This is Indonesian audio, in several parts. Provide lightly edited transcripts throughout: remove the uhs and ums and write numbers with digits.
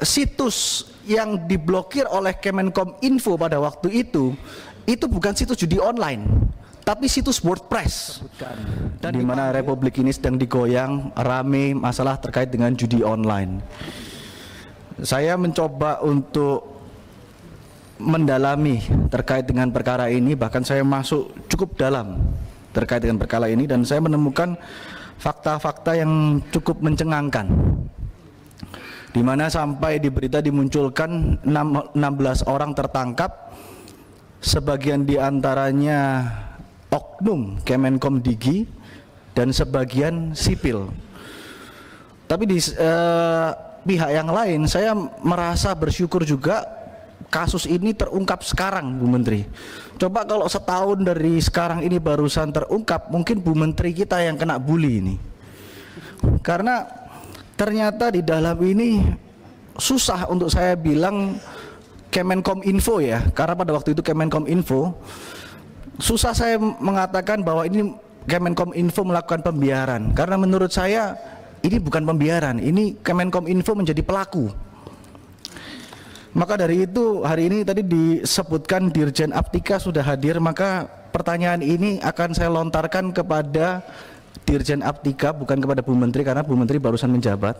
situs yang diblokir oleh Kemenkominfo pada waktu itu bukan situs judi online, tapi situs WordPress. Dan di mana Republik ini sedang digoyang rame masalah terkait dengan judi online. Saya mencoba untuk mendalami terkait dengan perkara ini, bahkan saya masuk cukup dalam terkait dengan perkara ini, dan saya menemukan fakta-fakta yang cukup mencengangkan, di mana sampai di berita dimunculkan 16 orang tertangkap, sebagian diantaranya oknum Kemenkomdigi dan sebagian sipil. Tapi di pihak yang lain saya merasa bersyukur juga kasus ini terungkap sekarang, Bu Menteri. Coba kalau setahun dari sekarang ini barusan terungkap, mungkin Bu Menteri kita yang kena bully ini. Karena ternyata di dalam ini susah untuk saya bilang Kemenkominfo ya, karena pada waktu itu Kemenkominfo, susah saya mengatakan bahwa ini Kemenkominfo melakukan pembiaran, karena menurut saya ini bukan pembiaran, ini Kemenkominfo menjadi pelaku. Maka dari itu hari ini tadi disebutkan Dirjen Aptika sudah hadir, maka pertanyaan ini akan saya lontarkan kepada Dirjen Aptika, bukan kepada Bu Menteri, karena Bu Menteri barusan menjabat.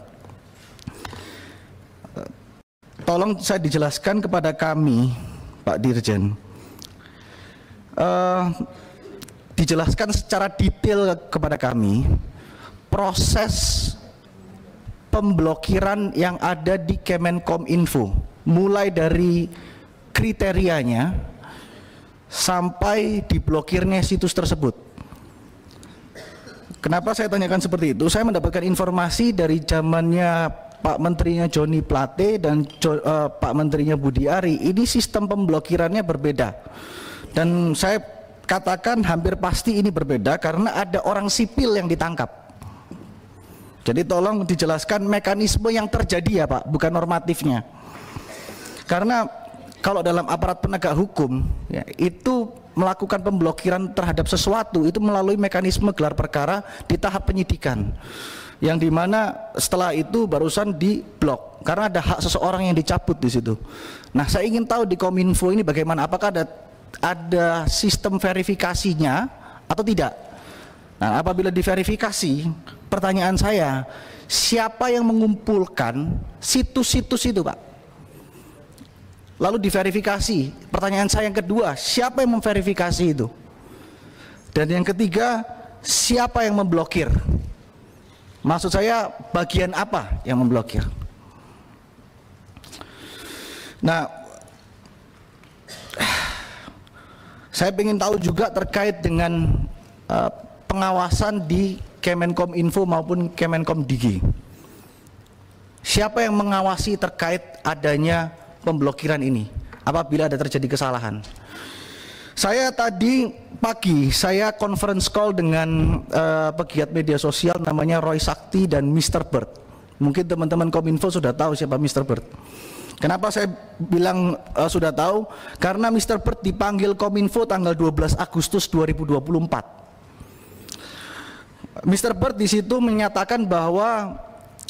Tolong saya dijelaskan kepada kami, Pak Dirjen, dijelaskan secara detail kepada kami proses pemblokiran yang ada di Kemenkominfo, mulai dari kriterianya sampai diblokirnya situs tersebut. Kenapa saya tanyakan seperti itu? Saya mendapatkan informasi dari zamannya Pak Menterinya Joni Plate dan Pak Menterinya Budi Ari, ini sistem pemblokirannya berbeda. Dan saya katakan hampir pasti ini berbeda karena ada orang sipil yang ditangkap. Jadi tolong dijelaskan mekanisme yang terjadi ya Pak, bukan normatifnya. Karena kalau dalam aparat penegak hukum ya, itu melakukan pemblokiran terhadap sesuatu itu melalui mekanisme gelar perkara di tahap penyidikan, yang dimana setelah itu barusan diblok karena ada hak seseorang yang dicabut di situ. Nah, saya ingin tahu di Kominfo ini bagaimana, apakah ada sistem verifikasinya atau tidak. Nah, apabila diverifikasi, pertanyaan saya, siapa yang mengumpulkan situs-situs itu Pak? Lalu diverifikasi, pertanyaan saya yang kedua, siapa yang memverifikasi itu? Dan yang ketiga, siapa yang memblokir? Maksud saya bagian apa yang memblokir? Nah, saya ingin tahu juga terkait dengan pengawasan di Kemenkominfo maupun Kemenkomdigi. Siapa yang mengawasi terkait adanya pemblokiran ini apabila ada terjadi kesalahan? Saya tadi pagi saya conference call dengan pegiat media sosial namanya Roy Sakti dan Mr. Bird. Mungkin teman-teman Kominfo sudah tahu siapa Mr. Bird. Kenapa saya bilang sudah tahu? Karena Mr. Bird dipanggil Kominfo tanggal 12 Agustus 2024. Mr. Bird di situ menyatakan bahwa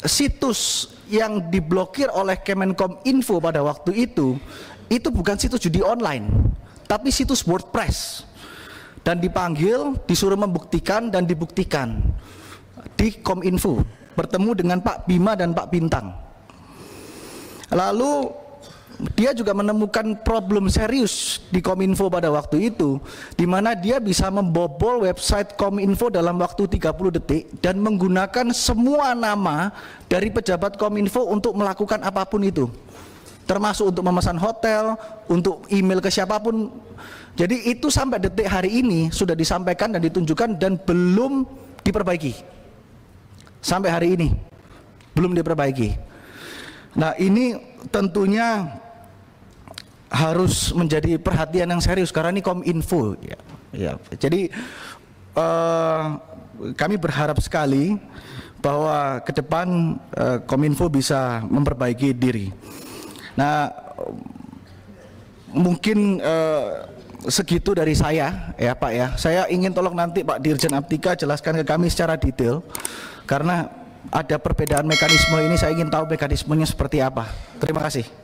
situs yang diblokir oleh Kemenkominfo pada waktu itu bukan situs judi online, tapi situs WordPress. Dan dipanggil, disuruh membuktikan dan dibuktikan di Kominfo, bertemu dengan Pak Bima dan Pak Bintang. Lalu dia juga menemukan problem serius di Kominfo pada waktu itu, di mana dia bisa membobol website Kominfo dalam waktu 30 detik dan menggunakan semua nama dari pejabat Kominfo untuk melakukan apapun itu, termasuk untuk memesan hotel, untuk email ke siapapun. Jadi itu sampai detik hari ini sudah disampaikan dan ditunjukkan dan belum diperbaiki. Sampai hari ini belum diperbaiki. Nah, ini tentunya harus menjadi perhatian yang serius karena ini Kominfo ya. Jadi kami berharap sekali bahwa ke depan Kominfo bisa memperbaiki diri. Nah, mungkin segitu dari saya ya Pak ya. Saya ingin tolong nanti Pak Dirjen Aptika jelaskan ke kami secara detail, karena ada perbedaan mekanisme ini, saya ingin tahu mekanismenya seperti apa. Terima kasih.